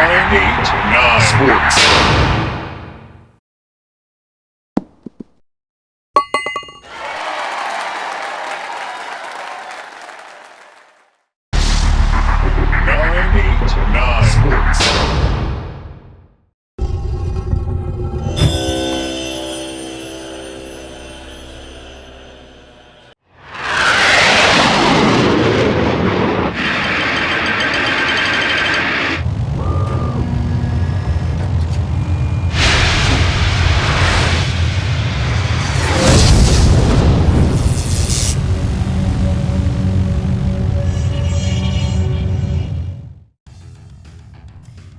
8, 9. Sports.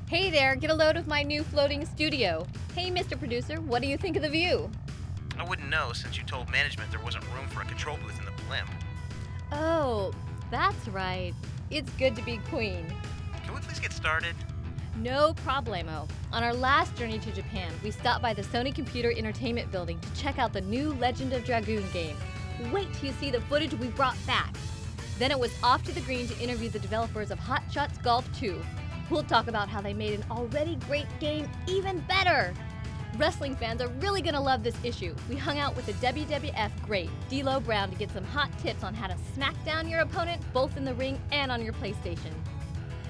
Hey there, get a load of my new floating studio. Hey, Mr. Producer, what do you think of the view? I wouldn't know since you told management there wasn't room for a control booth in the blimp. Oh, that's right. It's good to be queen. Can we please get started? No problemo. On our last journey to Japan, we stopped by the Sony Computer Entertainment Building to check out the new Legend of Dragoon game. Wait till you see the footage we brought back. Then it was off to the green to interview the developers of Hot Shots Golf 2. We'll talk about how they made an already great game even better. Wrestling fans are really gonna love this issue. We hung out with the WWF great D'Lo Brown to get some hot tips on how to smack down your opponent both in the ring and on your PlayStation.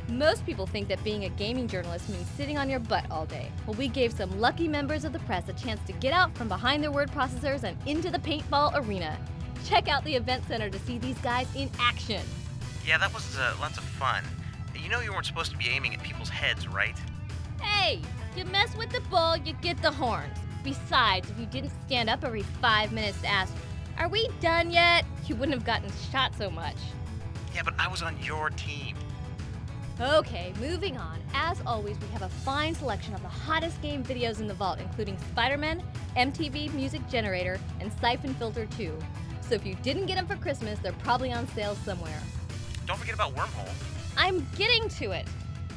Most people think that being a gaming journalist means sitting on your butt all day. Well, we gave some lucky members of the press a chance to get out from behind their word processors and into the paintball arena. Check out the event center to see these guys in action. Yeah, that was lots of fun. You know you weren't supposed to be aiming at people's heads, right? Hey, you mess with the bull, you get the horns. Besides, if you didn't stand up every 5 minutes to ask, "Are we done yet?" you wouldn't have gotten shot so much. Yeah, but I was on your team. Okay, moving on. As always, we have a fine selection of the hottest game videos in the vault, including Spider-Man, MTV Music Generator, and Siphon Filter 2. So if you didn't get them for Christmas, they're probably on sale somewhere. Don't forget about Wormhole. I'm getting to it.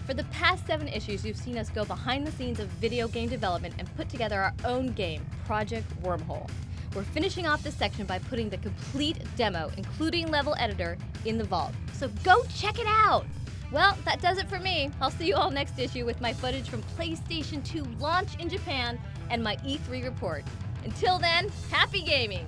For the past 7 issues, you've seen us go behind the scenes of video game development and put together our own game, Project Wormhole. We're finishing off this section by putting the complete demo, including level editor, in the vault. So go check it out! Well, that does it for me. I'll see you all next issue with my footage from PlayStation 2 launch in Japan and my E3 report. Until then, happy gaming!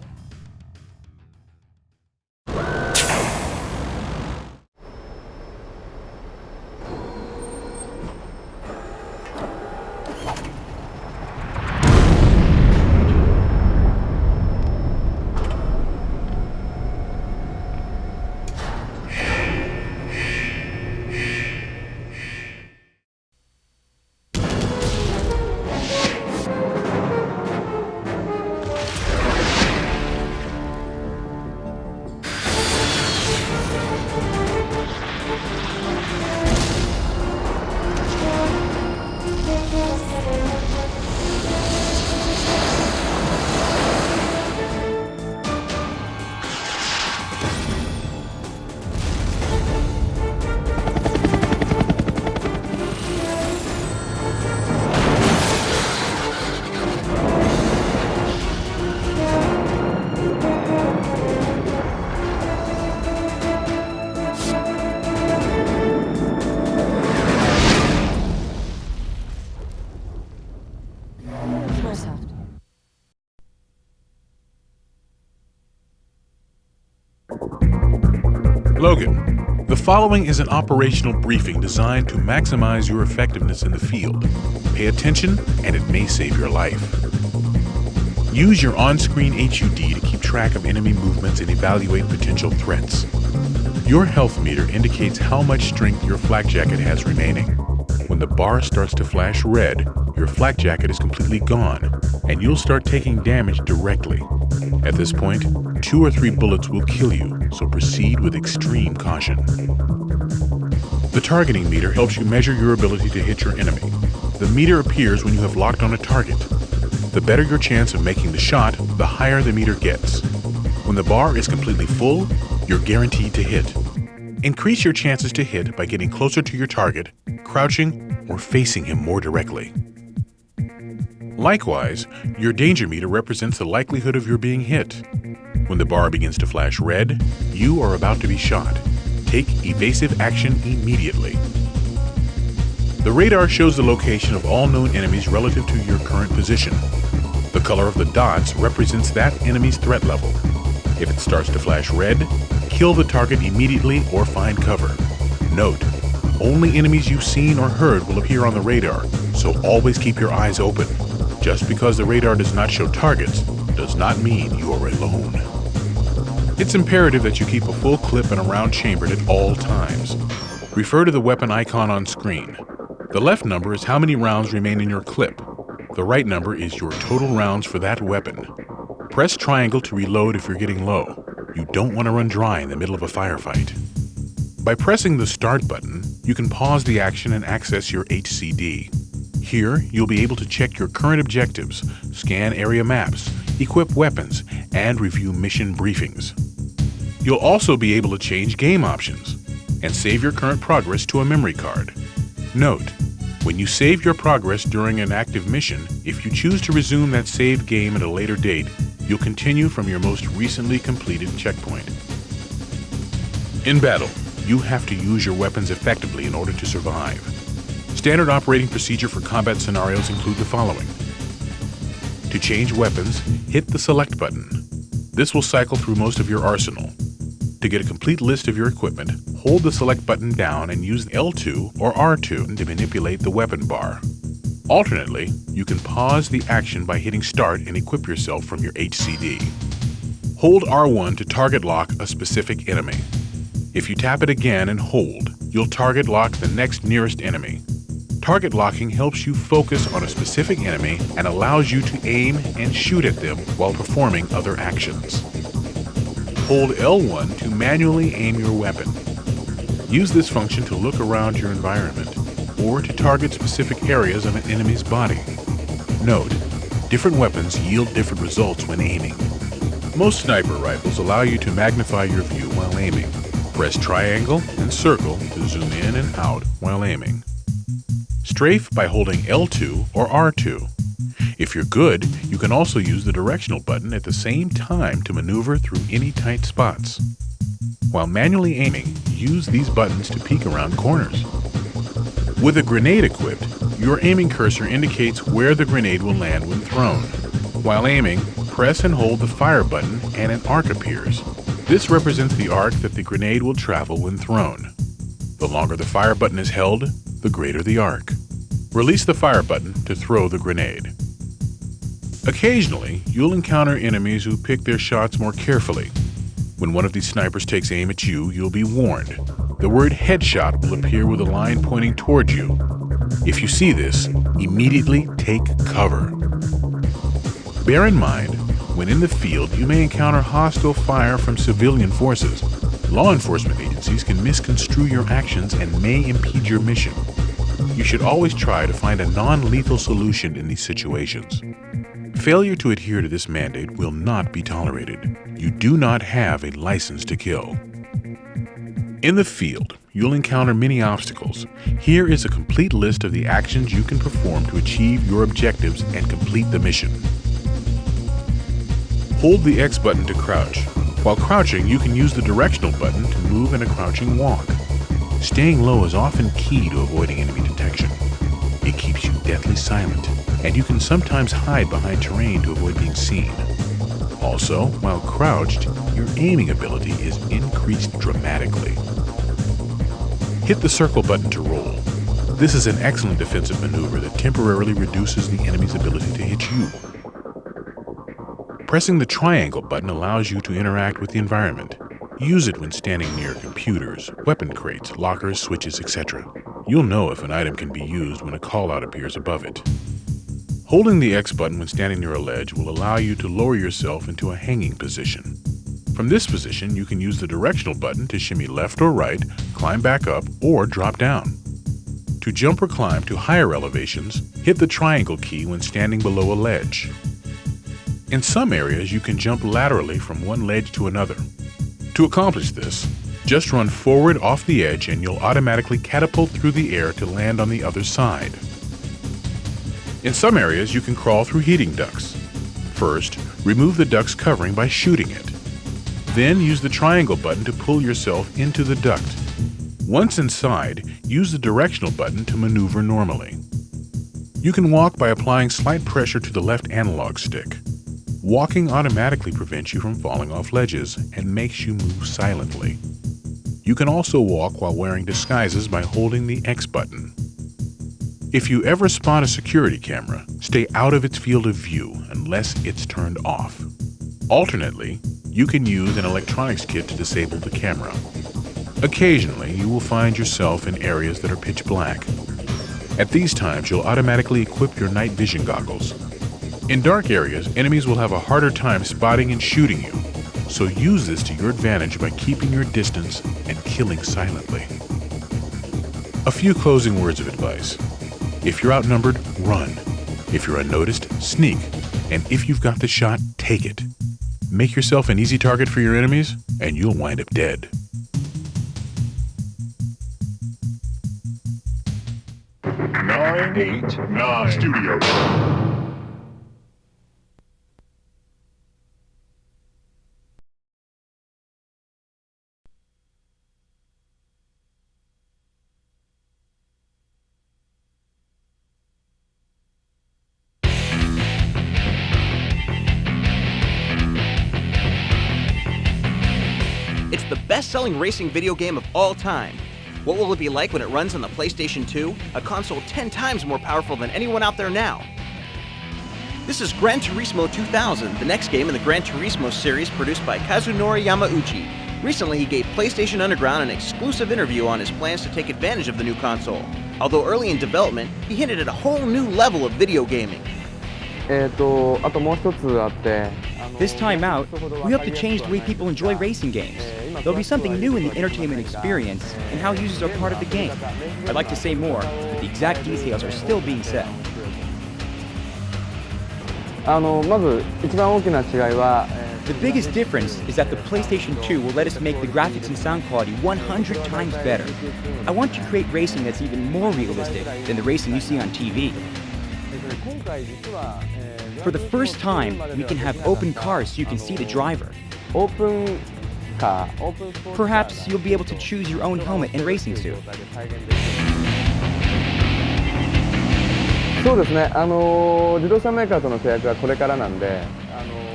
Logan, the following is an operational briefing designed to maximize your effectiveness in the field. Pay attention, and it may save your life. Use your on-screen HUD to keep track of enemy movements and evaluate potential threats. Your health meter indicates how much strength your flak jacket has remaining. When the bar starts to flash red, your flak jacket is completely gone, and you'll start taking damage directly. At this point, 2 or 3 bullets will kill you, so proceed with extreme caution. The targeting meter helps you measure your ability to hit your enemy. The meter appears when you have locked on a target. The better your chance of making the shot, the higher the meter gets. When the bar is completely full, you're guaranteed to hit. Increase your chances to hit by getting closer to your target, crouching, or facing him more directly. Likewise, your danger meter represents the likelihood of your being hit. When the bar begins to flash red, you are about to be shot. Take evasive action immediately. The The radar shows the location of all known enemies relative to your current position. The color of the dots represents that enemy's threat level. If it starts to flash red, kill the target immediately or find cover. Note, only enemies you've seen or heard will appear on the radar, so always keep your eyes open. Just because the radar does not show targets does not mean you are alone. It's imperative that you keep a full clip and a round chambered at all times. Refer to the weapon icon on screen. The left number is how many rounds remain in your clip. The right number is your total rounds for that weapon. Press triangle to reload if you're getting low. You don't want to run dry in the middle of a firefight. By pressing the Start button, you can pause the action and access your HCD. Here, you'll be able to check your current objectives, scan area maps, equip weapons, and review mission briefings. You'll also be able to change game options and save your current progress to a memory card. Note, when you save your progress during an active mission, if you choose to resume that saved game at a later date, you'll continue from your most recently completed checkpoint. In battle, you have to use your weapons effectively in order to survive. Standard operating procedure for combat scenarios include the following. To change weapons, hit the Select button. This will cycle through most of your arsenal. To get a complete list of your equipment, hold the Select button down and use L2 or R2 to manipulate the weapon bar. Alternately, you can pause the action by hitting Start and equip yourself from your HCD. Hold R1 to target lock a specific enemy. If you tap it again and hold, you'll target lock the next nearest enemy. Target locking helps you focus on a specific enemy and allows you to aim and shoot at them while performing other actions. Hold L1 to manually aim your weapon. Use this function to look around your environment or to target specific areas of an enemy's body. Note, different weapons yield different results when aiming. Most sniper rifles allow you to magnify your view while aiming. Press triangle and circle to zoom in and out while aiming. Strafe by holding L2 or R2. If you're good, you can also use the directional button at the same time to maneuver through any tight spots. While manually aiming, use these buttons to peek around corners. With a grenade equipped, your aiming cursor indicates where the grenade will land when thrown. While aiming, press and hold the fire button and an arc appears. This represents the arc that the grenade will travel when thrown. The longer the fire button is held, the greater the arc. Release the fire button to throw the grenade. Occasionally, you'll encounter enemies who pick their shots more carefully. When one of these snipers takes aim at you, you'll be warned. The word headshot will appear with a line pointing toward you. If you see this, immediately take cover. Bear in mind, when in the field, you may encounter hostile fire from civilian forces. Law enforcement agencies can misconstrue your actions and may impede your mission. You should always try to find a non-lethal solution in these situations. Failure to adhere to this mandate will not be tolerated. You do not have a license to kill. In the field, you'll encounter many obstacles. Here is a complete list of the actions you can perform to achieve your objectives and complete the mission. Hold the X button to crouch. While crouching, you can use the directional button to move in a crouching walk. Staying low is often key to avoiding enemy detection. It keeps you deathly silent, and you can sometimes hide behind terrain to avoid being seen. Also, while crouched, your aiming ability is increased dramatically. Hit the circle button to roll. This is an excellent defensive maneuver that temporarily reduces the enemy's ability to hit you. Pressing the triangle button allows you to interact with the environment. Use it when standing near computers, weapon crates, lockers, switches, etc. You'll know if an item can be used when a callout appears above it. Holding the X button when standing near a ledge will allow you to lower yourself into a hanging position. From this position, you can use the directional button to shimmy left or right, climb back up, or drop down. To jump or climb to higher elevations, hit the triangle key when standing below a ledge. In some areas, you can jump laterally from one ledge to another. To accomplish this, just run forward off the edge and you'll automatically catapult through the air to land on the other side. In some areas, you can crawl through heating ducts. First, remove the duct's covering by shooting it. Then use the triangle button to pull yourself into the duct. Once inside, use the directional button to maneuver normally. You can walk by applying slight pressure to the left analog stick. Walking automatically prevents you from falling off ledges and makes you move silently. You can also walk while wearing disguises by holding the X button. If you ever spot a security camera, stay out of its field of view unless it's turned off. Alternately, you can use an electronics kit to disable the camera. Occasionally, you will find yourself in areas that are pitch black. At these times, you'll automatically equip your night vision goggles. In dark areas, enemies will have a harder time spotting and shooting you, so use this to your advantage by keeping your distance and killing silently. A few closing words of advice. If you're outnumbered, run. If you're unnoticed, sneak. And if you've got the shot, take it. Make yourself an easy target for your enemies, and you'll wind up dead. Nine, 8, 9. Studio. It's the best-selling racing video game of all time. What will it be like when it runs on the PlayStation 2, a console 10 times more powerful than anyone out there now? This is Gran Turismo 2000, the next game in the Gran Turismo series produced by Kazunori Yamauchi. Recently, he gave PlayStation Underground an exclusive interview on his plans to take advantage of the new console. Although early in development, he hinted at a whole new level of video gaming. This time out, we hope to change the way people enjoy racing games. There'll be something new in the entertainment experience and how users are part of the game. I'd like to say more, but the exact details are still being set. The biggest difference is that the PlayStation 2 will let us make the graphics and sound quality 100 times better. I want to create racing that's even more realistic than the racing you see on TV. For the first time, we can have open cars so you can see the driver. Perhaps you'll be able to choose your own helmet and racing suit.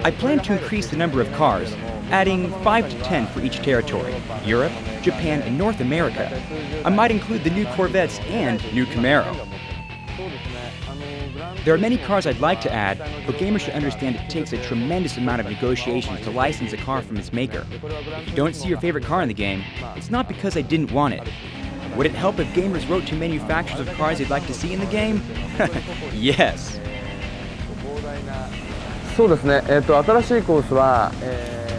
I plan to increase the number of cars, adding 5 to 10 for each territory: Europe, Japan, and North America. I might include the new Corvettes and new Camaro. There are many cars I'd like to add, but gamers should understand it takes a tremendous amount of negotiations to license a car from its maker. If you don't see your favorite car in the game, it's not because I didn't want it. Would it help if gamers wrote to manufacturers of cars they'd like to see in the game? Yes.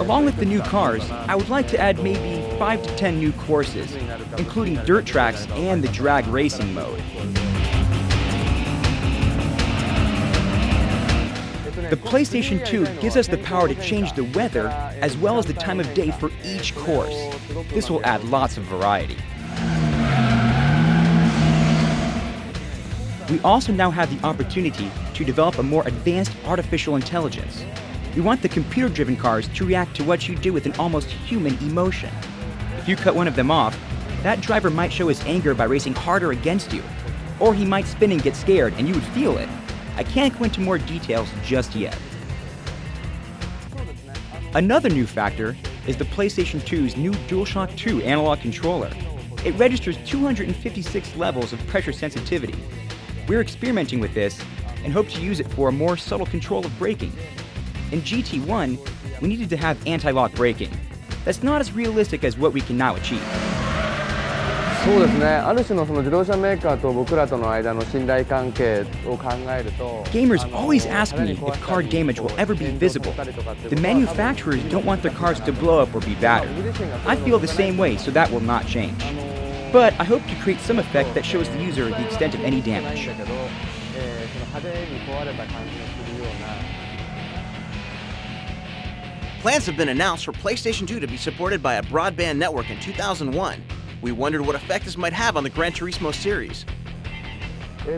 Along with the new cars, I would like to add maybe 5 to 10 new courses, including dirt tracks and the drag racing mode. The PlayStation 2 gives us the power to change the weather as well as the time of day for each course. This will add lots of variety. We also now have the opportunity to develop a more advanced artificial intelligence. We want the computer-driven cars to react to what you do with an almost human emotion. If you cut one of them off, that driver might show his anger by racing harder against you. Or he might spin and get scared, and you would feel it. I can't go into more details just yet. Another new factor is the PlayStation 2's new DualShock 2 analog controller. It registers 256 levels of pressure sensitivity. We're experimenting with this and hope to use it for a more subtle control of braking. In GT1, we needed to have anti-lock braking. That's not as realistic as what we can now achieve. Gamers always ask me if car damage will ever be visible. The manufacturers don't want their cars to blow up or be battered. I feel the same way, so that will not change. But I hope to create some effect that shows the user the extent of any damage. Plans have been announced for PlayStation 2 to be supported by a broadband network in 2001. We wondered what effect this might have on the Gran Turismo series. I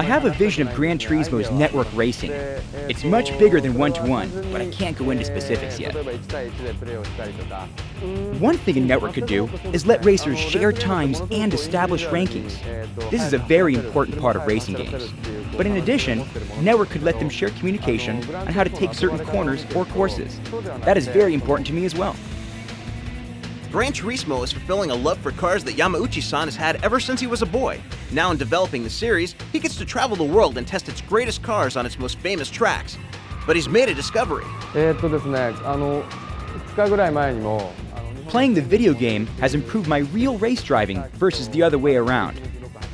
have a vision of Gran Turismo's network racing. It's much bigger than one-to-one, but I can't go into specifics yet. One thing a network could do is let racers share times and establish rankings. This is a very important part of racing games. But in addition, a network could let them share communication on how to take certain corners or courses. That is very important to me as well. Gran Turismo is fulfilling a love for cars that Yamauchi-san has had ever since he was a boy. Now in developing the series, he gets to travel the world and test its greatest cars on its most famous tracks. But he's made a discovery. Playing the video game has improved my real race driving versus the other way around.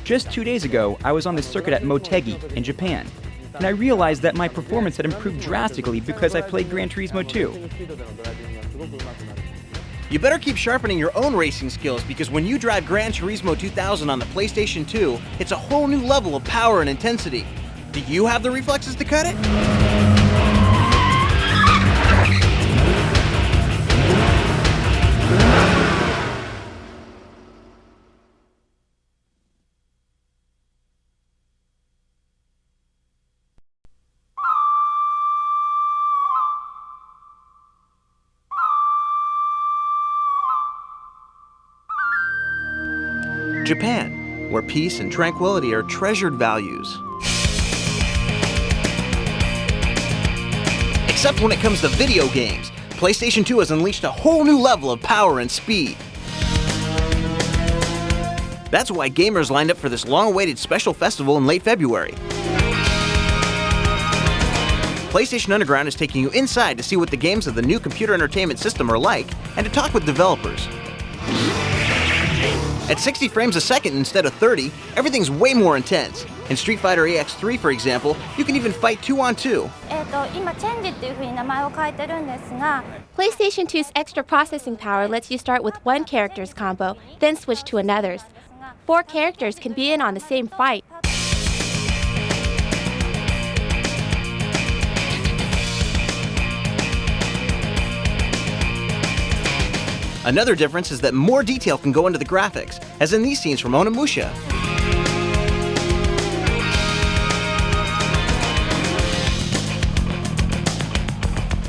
Just 2 days ago, I was on the circuit at Motegi in Japan, and I realized that my performance had improved drastically because I played Gran Turismo 2. You better keep sharpening your own racing skills because when you drive Gran Turismo 2000 on the PlayStation 2, it's a whole new level of power and intensity. Do you have the reflexes to cut it? Japan, where peace and tranquility are treasured values. Except when it comes to video games, PlayStation 2 has unleashed a whole new level of power and speed. That's why gamers lined up for this long-awaited special festival in late February. PlayStation Underground is taking you inside to see what the games of the new computer entertainment system are like and to talk with developers. At 60 frames a second instead of 30, everything's way more intense. In Street Fighter EX3, for example, you can even fight 2-on-2. PlayStation 2's extra processing power lets you start with one character's combo, then switch to another's. 4 characters can be in on the same fight. Another difference is that more detail can go into the graphics, as in these scenes from Onimusha.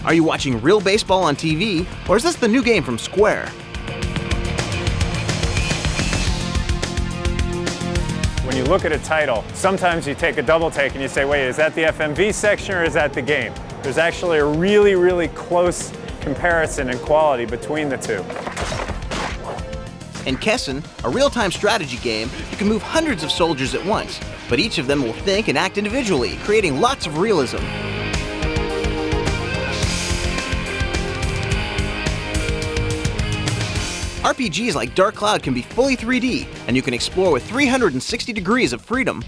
Are you watching real baseball on TV, or is this the new game from Square? When you look at a title, sometimes you take a double take and you say, wait, is that the FMV section or is that the game? There's actually a really, really close comparison in quality between the two. In Kessen, a real-time strategy game, you can move hundreds of soldiers at once, but each of them will think and act individually, creating lots of realism. RPGs like Dark Cloud can be fully 3D, and you can explore with 360 degrees of freedom.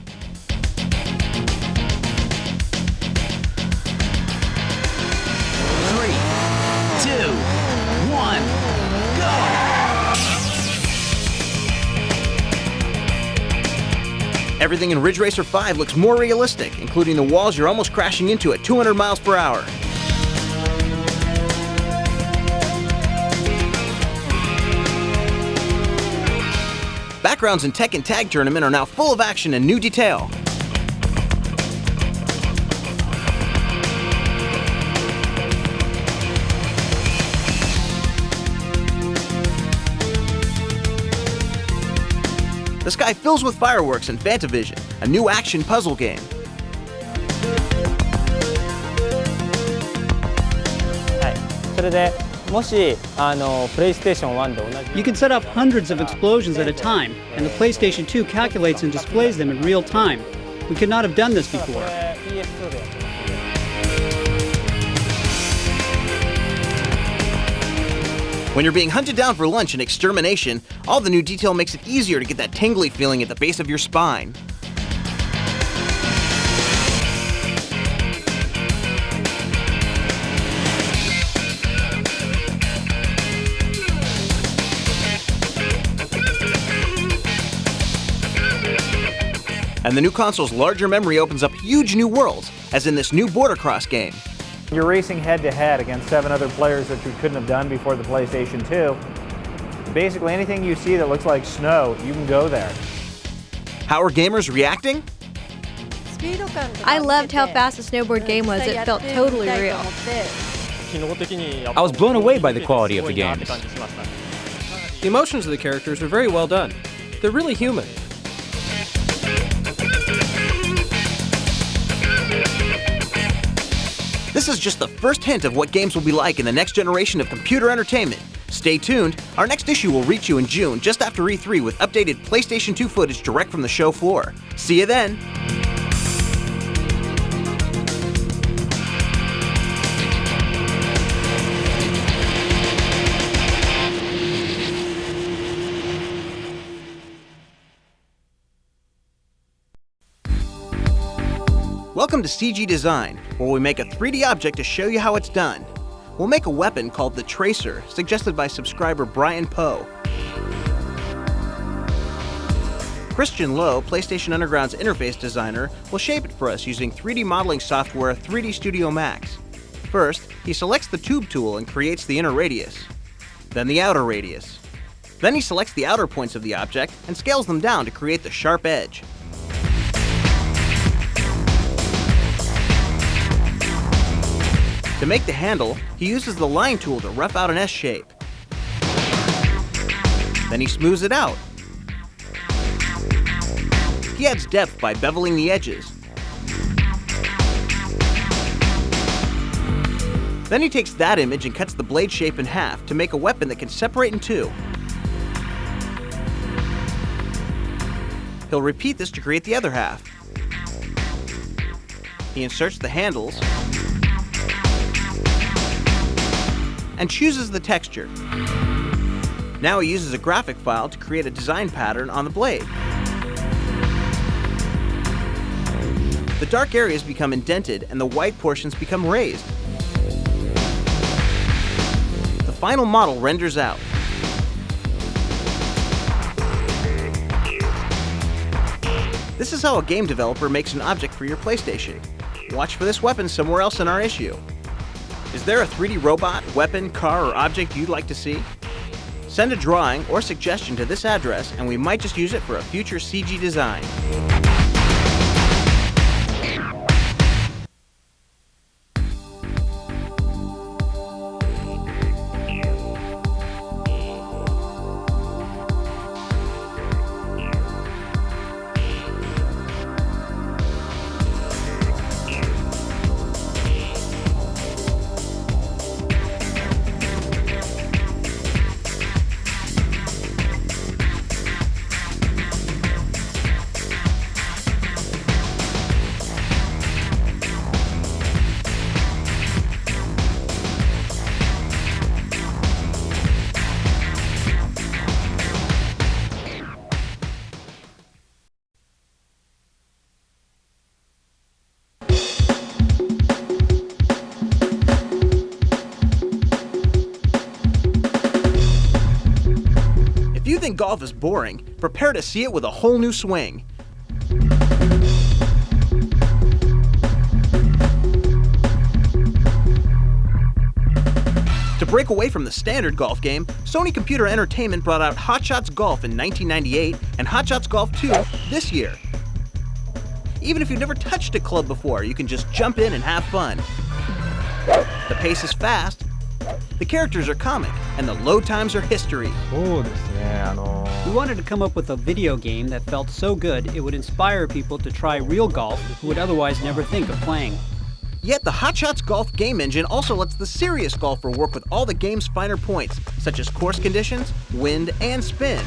Everything in Ridge Racer 5 looks more realistic, including the walls you're almost crashing into at 200 miles per hour. Backgrounds in Tekken Tag Tournament are now full of action and new detail. The sky fills with fireworks in Fantavision, a new action puzzle game. You can set off hundreds of explosions at a time, and the PlayStation 2 calculates and displays them in real time. We could not have done this before. When you're being hunted down for lunch and extermination, all the new detail makes it easier to get that tingly feeling at the base of your spine. And the new console's larger memory opens up huge new worlds, as in this new Border Cross game. You're racing head-to-head against 7 other players that you couldn't have done before the PlayStation 2. Basically, anything you see that looks like snow, you can go there. How are gamers reacting? I loved how fast the snowboard game was. It felt totally real. I was blown away by the quality of the games. The emotions of the characters are very well done. They're really human. This is just the first hint of what games will be like in the next generation of computer entertainment. Stay tuned. Our next issue will reach you in June, just after E3, with updated PlayStation 2 footage direct from the show floor. See you then. Welcome to CG Design, where we make a 3D object to show you how it's done. We'll make a weapon called the Tracer, suggested by subscriber Brian Poe. Christian Lowe, PlayStation Underground's interface designer, will shape it for us using 3D modeling software 3D Studio Max. First, he selects the tube tool and creates the inner radius, then the outer radius. Then he selects the outer points of the object and scales them down to create the sharp edge. To make the handle, he uses the line tool to rough out an S shape. Then he smooths it out. He adds depth by beveling the edges. Then he takes that image and cuts the blade shape in half to make a weapon that can separate in two. He'll repeat this to create the other half. He inserts the handles and chooses the texture. Now he uses a graphic file to create a design pattern on the blade. The dark areas become indented and the white portions become raised. The final model renders out. This is how a game developer makes an object for your PlayStation. Watch for this weapon somewhere else in our issue. Is there a 3D robot, weapon, car, or object you'd like to see? Send a drawing or suggestion to this address and we might just use it for a future CG design. If you think golf is boring, prepare to see it with a whole new swing. To break away from the standard golf game, Sony Computer Entertainment brought out Hot Shots Golf in 1998 and Hot Shots Golf 2 this year. Even if you've never touched a club before, you can just jump in and have fun. The pace is fast, the characters are comic, and the load times are history. We wanted to come up with a video game that felt so good it would inspire people to try real golf who would otherwise never think of playing. Yet the Hot Shots Golf game engine also lets the serious golfer work with all the game's finer points, such as course conditions, wind, and spin.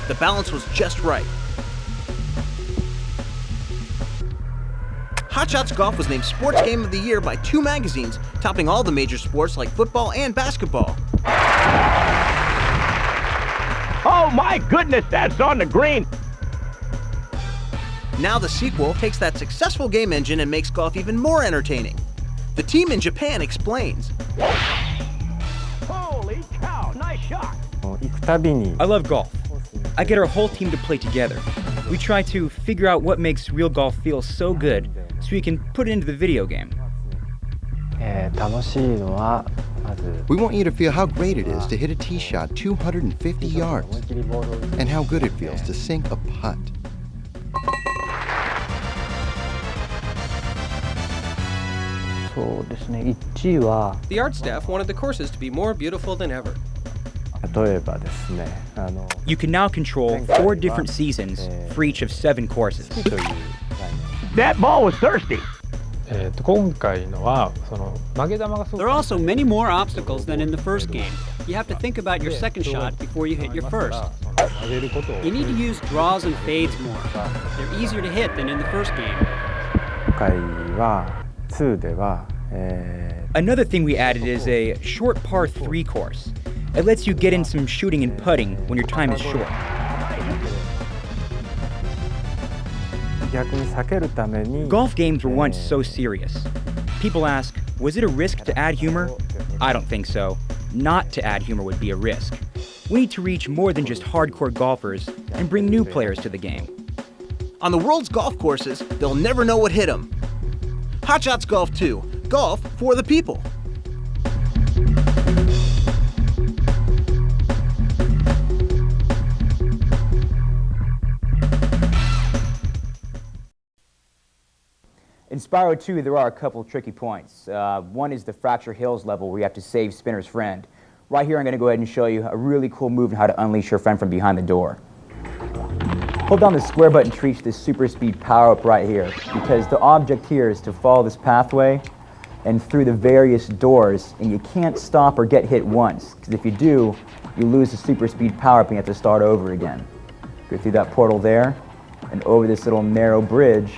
The balance was just right. Hot Shots Golf was named Sports Game of the Year by 2 magazines, topping all the major sports like football and basketball. Oh my goodness, that's on the green! Now the sequel takes that successful game engine and makes golf even more entertaining. The team in Japan explains. Holy cow, nice shot! I love golf. I get our whole team to play together. We try to figure out what makes real golf feel so good so we can put it into the video game. We want you to feel how great it is to hit a tee shot 250 yards and how good it feels to sink a putt. The art staff wanted the courses to be more beautiful than ever. You can now control 4 different seasons for each of 7 courses. That ball was thirsty. There are also many more obstacles than in the first game. You have to think about your second shot before you hit your first. You need to use draws and fades more. They're easier to hit than in the first game. Another thing we added is a short par 3 course. It lets you get in some shooting and putting when your time is short. Golf games were once so serious. People ask, was it a risk to add humor? I don't think so. Not to add humor would be a risk. We need to reach more than just hardcore golfers and bring new players to the game. On the world's golf courses, they'll never know what hit them. Hot Shots Golf 2. Golf for the people. In Spyro 2, there are a couple tricky points. One is the Fracture Hills level where you have to save Spinner's friend. Right here, I'm going to go ahead and show you a really cool move on how to unleash your friend from behind the door. Hold down the square button to reach this super speed power-up right here, because the object here is to follow this pathway and through the various doors, and you can't stop or get hit once, because if you do, you lose the super speed power-up and you have to start over again. Go through that portal there, and over this little narrow bridge,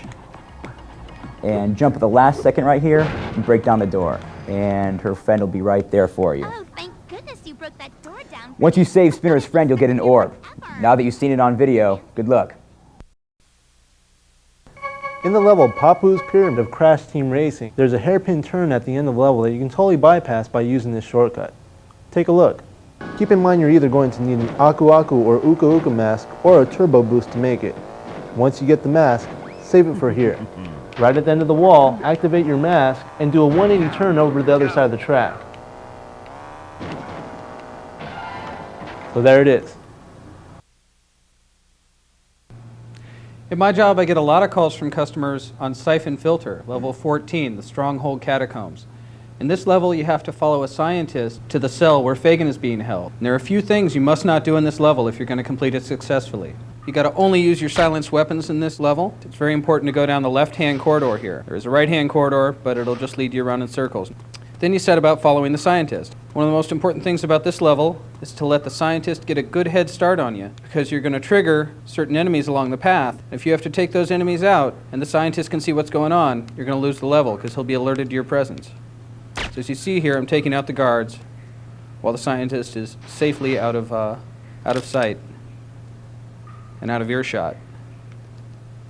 and jump at the last second right here and break down the door. And her friend will be right there for you. Oh, thank goodness you broke that door down. Once you save Spinner's friend, you'll get an orb. Now that you've seen it on video, good luck. In the level Papu's Pyramid of Crash Team Racing, there's a hairpin turn at the end of the level that you can totally bypass by using this shortcut. Take a look. Keep in mind you're either going to need an Aku Aku or Uka Uka mask or a turbo boost to make it. Once you get the mask, save it for here. Right at the end of the wall, activate your mask and do a 180 turn over to the other side of the track. So there it is. In my job, I get a lot of calls from customers on Siphon Filter, level 14, the Stronghold Catacombs. In this level, you have to follow a scientist to the cell where Fagin is being held. And there are a few things you must not do in this level if you're going to complete it successfully. You got to only use your silenced weapons in this level. It's very important to go down the left-hand corridor here. There's a right-hand corridor, but it'll just lead you around in circles. Then you set about following the scientist. One of the most important things about this level is to let the scientist get a good head start on you, because you're going to trigger certain enemies along the path. If you have to take those enemies out and the scientist can see what's going on, you're going to lose the level because he'll be alerted to your presence. So as you see here, I'm taking out the guards while the scientist is safely out of sight and out of earshot.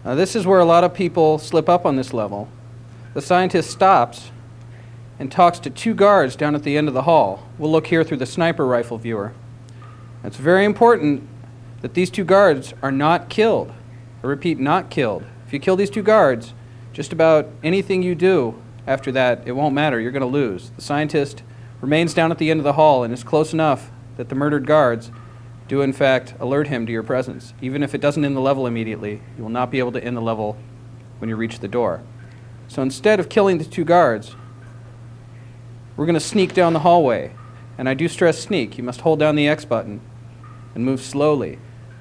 This is where a lot of people slip up on this level. The scientist stops and talks to 2 guards down at the end of the hall. We'll look here through the sniper rifle viewer. It's very important that these 2 guards are not killed. I repeat, not killed. If you kill these 2 guards, just about anything you do after that, it won't matter. You're going to lose. The scientist remains down at the end of the hall and is close enough that the murdered guards do in fact alert him to your presence. Even if it doesn't end the level immediately, you will not be able to end the level when you reach the door. So instead of killing the 2 guards, we're going to sneak down the hallway. And I do stress sneak. You must hold down the X button and move slowly.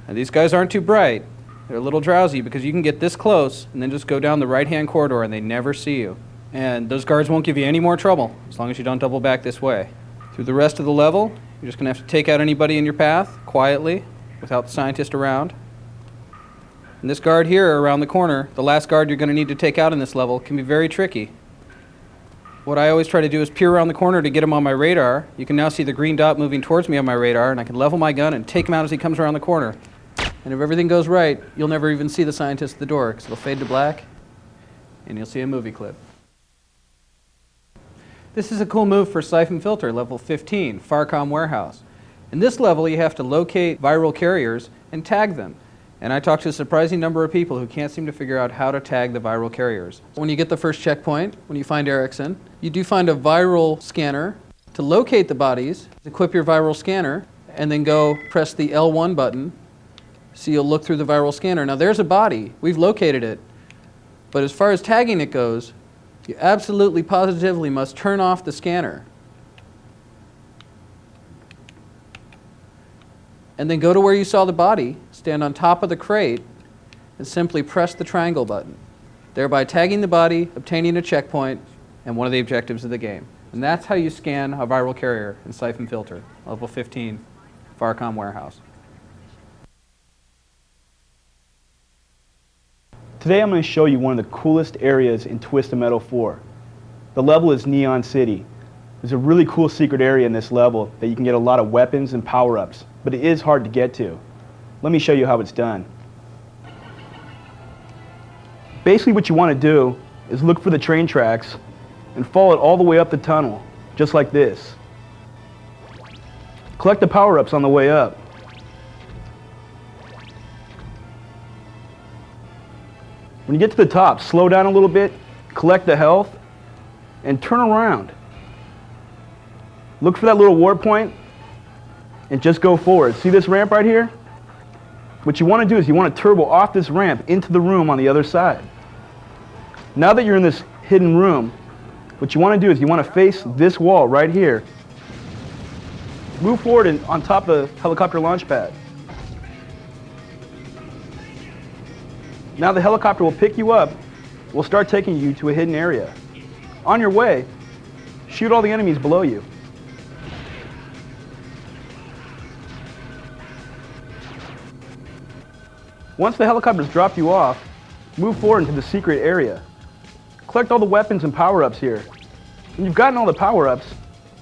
And these guys aren't too bright. They're a little drowsy because you can get this close and then just go down the right-hand corridor and they never see you. And those guards won't give you any more trouble as long as you don't double back this way. Through the rest of the level, you're just going to have to take out anybody in your path quietly without the scientist around. And this guard here around the corner, the last guard you're going to need to take out in this level, can be very tricky. What I always try to do is peer around the corner to get him on my radar. You can now see the green dot moving towards me on my radar, and I can level my gun and take him out as he comes around the corner. And if everything goes right, you'll never even see the scientist at the door because it'll fade to black and you'll see a movie clip. This is a cool move for Siphon Filter, level 15, Farcom Warehouse. In this level, you have to locate viral carriers and tag them. And I talked to a surprising number of people who can't seem to figure out how to tag the viral carriers. When you get the first checkpoint, when you find Erickson, you do find a viral scanner. To locate the bodies, equip your viral scanner and then go press the L1 button. So you'll look through the viral scanner. Now there's a body. We've located it. But as far as tagging it goes, you absolutely positively must turn off the scanner. And then go to where you saw the body, stand on top of the crate, and simply press the triangle button, thereby tagging the body, obtaining a checkpoint, and one of the objectives of the game. And that's how you scan a viral carrier in Siphon Filter, level 15, Farcom Warehouse. Today I'm going to show you one of the coolest areas in Twisted Metal 4. The level is Neon City. There's a really cool secret area in this level that you can get a lot of weapons and power-ups, but it is hard to get to. Let me show you how it's done. Basically what you want to do is look for the train tracks and follow it all the way up the tunnel, just like this. Collect the power-ups on the way up. When you get to the top, slow down a little bit, collect the health, and turn around. Look for that little warp point, and just go forward. See this ramp right here? What you want to do is you want to turbo off this ramp into the room on the other side. Now that you're in this hidden room, what you want to do is you want to face this wall right here. Move forward and on top of the helicopter launch pad. Now the helicopter will pick you up, will start taking you to a hidden area. On your way, shoot all the enemies below you. Once the helicopter's dropped you off, move forward into the secret area. Collect all the weapons and power-ups here. When you've gotten all the power-ups,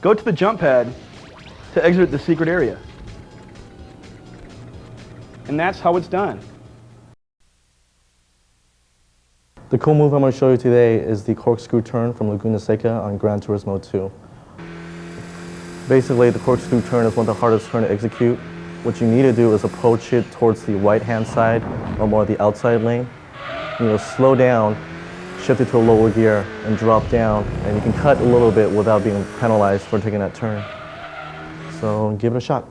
go to the jump pad to exit the secret area. And that's how it's done. The cool move I'm going to show you today is the corkscrew turn from Laguna Seca on Gran Turismo 2. Basically, the corkscrew turn is one of the hardest turns to execute. What you need to do is approach it towards the right-hand side or more the outside lane. You slow down, shift it to a lower gear, and drop down, and you can cut a little bit without being penalized for taking that turn. So give it a shot.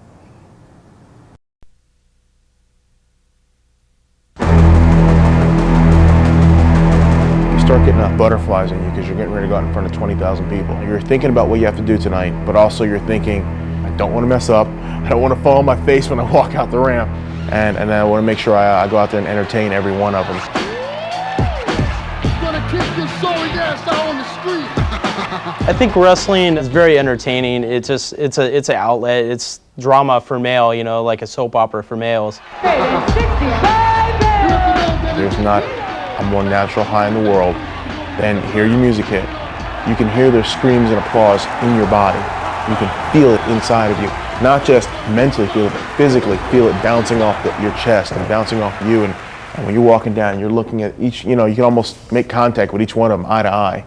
Start getting enough butterflies in you because you're getting ready to go out in front of 20,000 people. You're thinking about what you have to do tonight, but also you're thinking, I don't want to mess up. I don't want to fall on my face when I walk out the ramp. And I want to make sure I go out there and entertain every one of them. Gonna kick this sorry ass out on the street. I think wrestling is very entertaining. It's an outlet. It's drama for male, like a soap opera for males. There's not a more natural high in the world than hear your music hit. You can hear their screams and applause in your body. You can feel it inside of you. Not just mentally feel it, but physically feel it bouncing off your chest and bouncing off you. And when you're walking down, you're looking at each, you can almost make contact with each one of them eye to eye.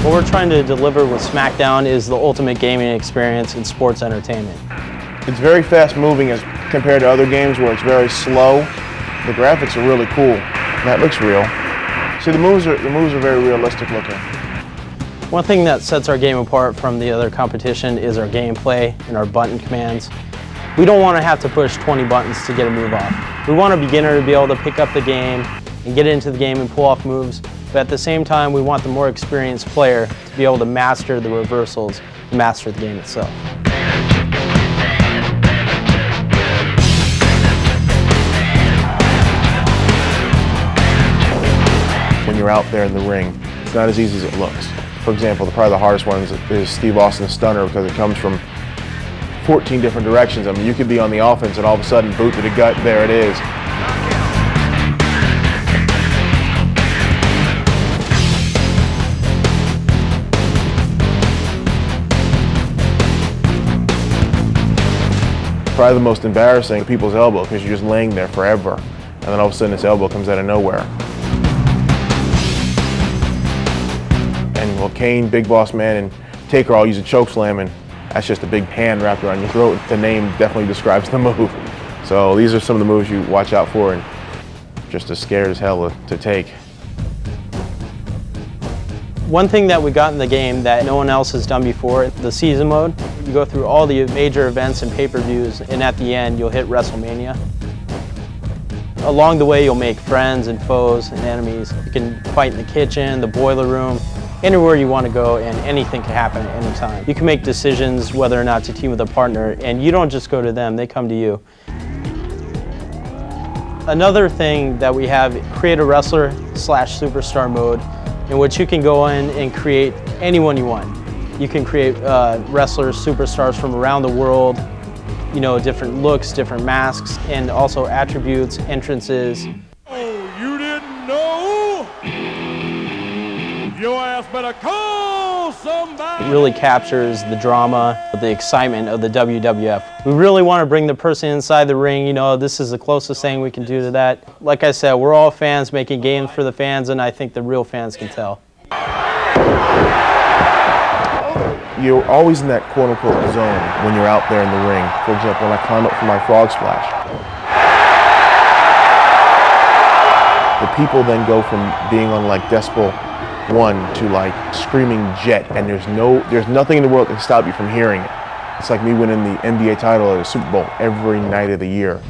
What we're trying to deliver with SmackDown is the ultimate gaming experience in sports entertainment. It's very fast moving as compared to other games where it's very slow. The graphics are really cool. That looks real. See, the moves are very realistic looking. One thing that sets our game apart from the other competition is our gameplay and our button commands. We don't want to have to push 20 buttons to get a move off. We want a beginner to be able to pick up the game and get into the game and pull off moves. But at the same time, we want the more experienced player to be able to master the reversals and master the game itself. When you're out there in the ring, it's not as easy as it looks. For example, probably the hardest one is Steve Austin's stunner because it comes from 14 different directions. I mean, you could be on the offense and all of a sudden, boot to the gut, there it is. Probably the most embarrassing, people's elbow, because you're just laying there forever, and then all of a sudden this elbow comes out of nowhere. Well, Kane, Big Boss Man, and Taker all use a choke slam, and that's just a big pan wrapped around your throat. The name definitely describes the move. So these are some of the moves you watch out for, and just as scared as hell to take. One thing that we got in the game that no one else has done before, the season mode. You go through all the major events and pay-per-views, and at the end you'll hit WrestleMania. Along the way you'll make friends and foes and enemies. You can fight in the kitchen, the boiler room, anywhere you want to go, and anything can happen at any time. You can make decisions whether or not to team with a partner, and you don't just go to them, they come to you. Another thing that we have, create a wrestler / superstar mode, in which you can go in and create anyone you want. You can create wrestlers, superstars from around the world, you know, different looks, different masks, and also attributes, entrances. Oh, you didn't know? Your ass better call somebody. It really captures the drama, the excitement of the WWF. We really want to bring the person inside the ring, you know, this is the closest thing we can do to that. Like I said, we're all fans making games for the fans, and I think the real fans can tell. You're always in that quote-unquote zone when you're out there in the ring. For example, when I climb up for my frog splash. The people then go from being on like decibel 1 to like screaming jet, and there's nothing in the world that can stop you from hearing it. It's like me winning the NBA title at a Super Bowl every night of the year.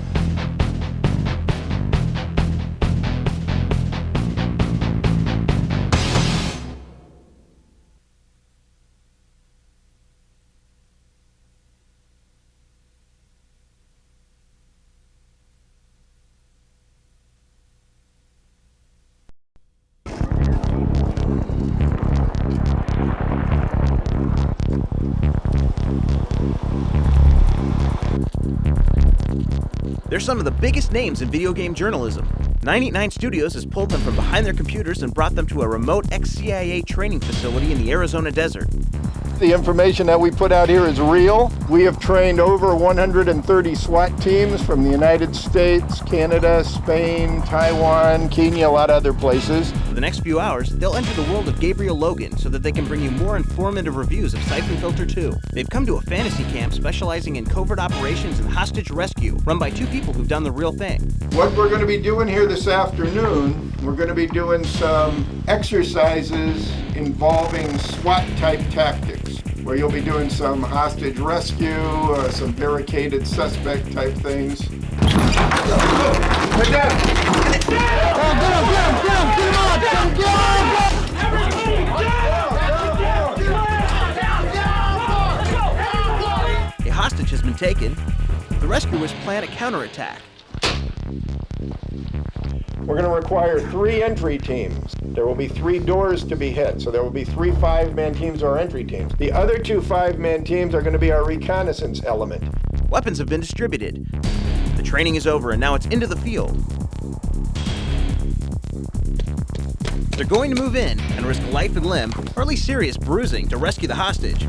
They're some of the biggest names in video game journalism. 989 Studios has pulled them from behind their computers and brought them to a remote ex-CIA training facility in the Arizona desert. The information that we put out here is real. We have trained over 130 SWAT teams from the United States, Canada, Spain, Taiwan, Kenya, a lot of other places. For the next few hours, they'll enter the world of Gabriel Logan so that they can bring you more informative reviews of Siphon Filter 2. They've come to a fantasy camp specializing in covert operations and hostage rescue, run by two people who've done the real thing. What we're going to be doing here this afternoon, we're going to be doing some exercises involving SWAT-type tactics, where you'll be doing some hostage rescue, some barricaded suspect type things. A hostage has been taken. The rescuers plan a counterattack. We're going to require 3 entry teams. There will be 3 doors to be hit, so there will be 3 5-man teams or entry teams. The other 2 5-man teams are going to be our reconnaissance element. Weapons have been distributed. The training is over, and now it's into the field. They're going to move in and risk life and limb, or at least serious bruising, to rescue the hostage.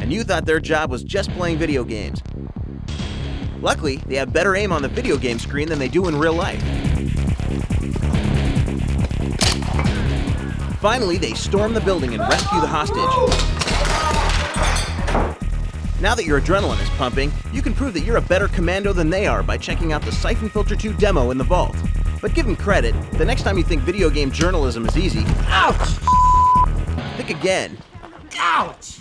And you thought their job was just playing video games. Luckily, they have better aim on the video game screen than they do in real life. Finally, they storm the building and rescue the hostage. Now that your adrenaline is pumping, you can prove that you're a better commando than they are by checking out the Siphon Filter 2 demo in the vault. But give them credit, the next time you think video game journalism is easy, ouch! Think again. Ouch!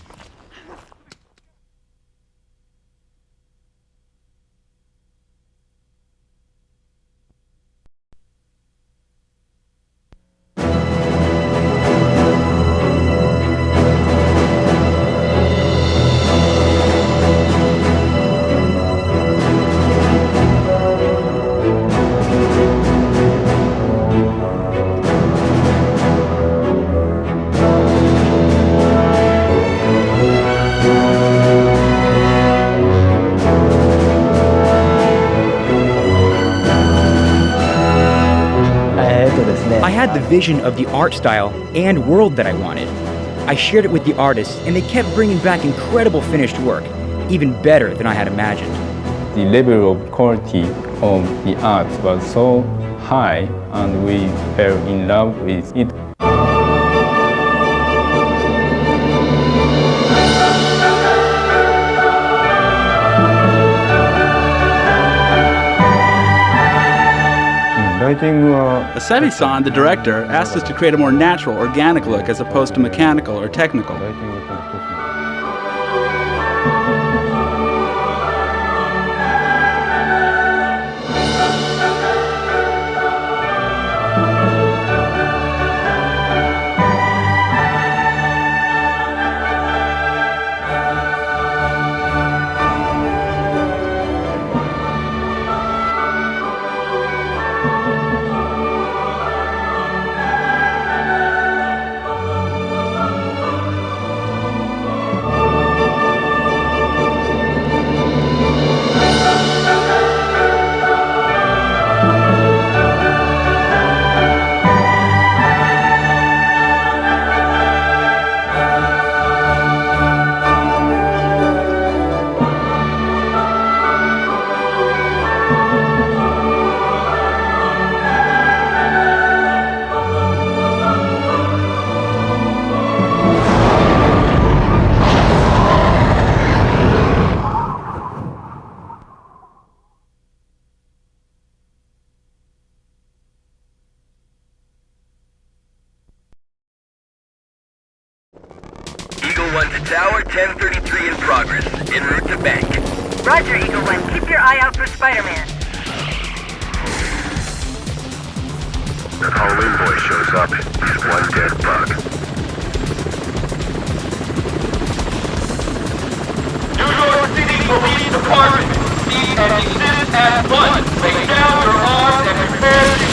had the vision of the art style and world that I wanted. I shared it with the artists, and they kept bringing back incredible finished work, even better than I had imagined. The level of quality of the art was so high, and we fell in love with it. Asebi-san, the director, asked us to create a more natural, organic look as opposed to mechanical or technical. Eagle 1 to tower, 1033 in progress. En route to bank. Roger, Eagle 1. Keep your eye out for Spider-Man. The Halloween boy shows up. One dead bug. New York City Police Department. Cease and desist at once. Lay down your arms and prepare to...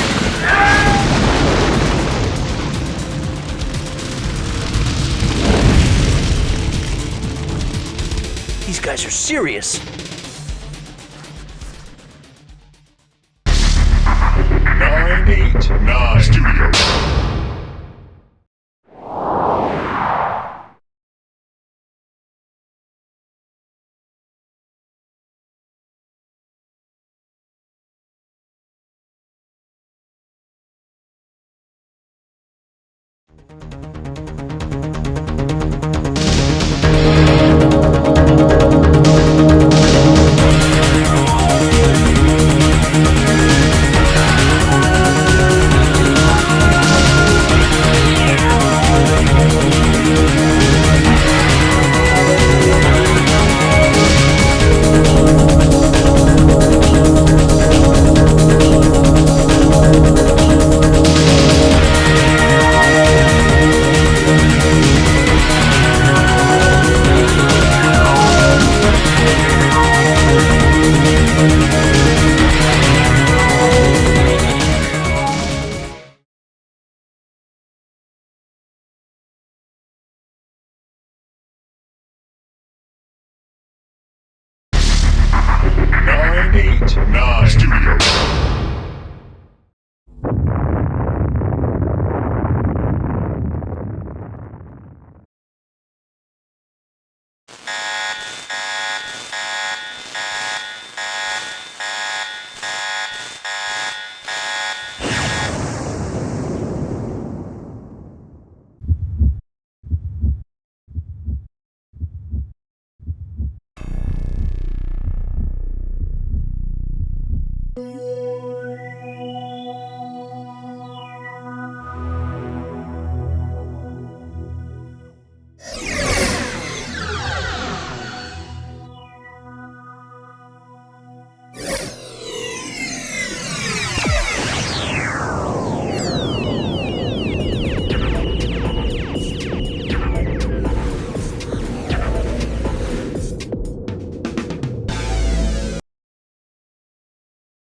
These guys are serious. 989 Studios. Nine Studios.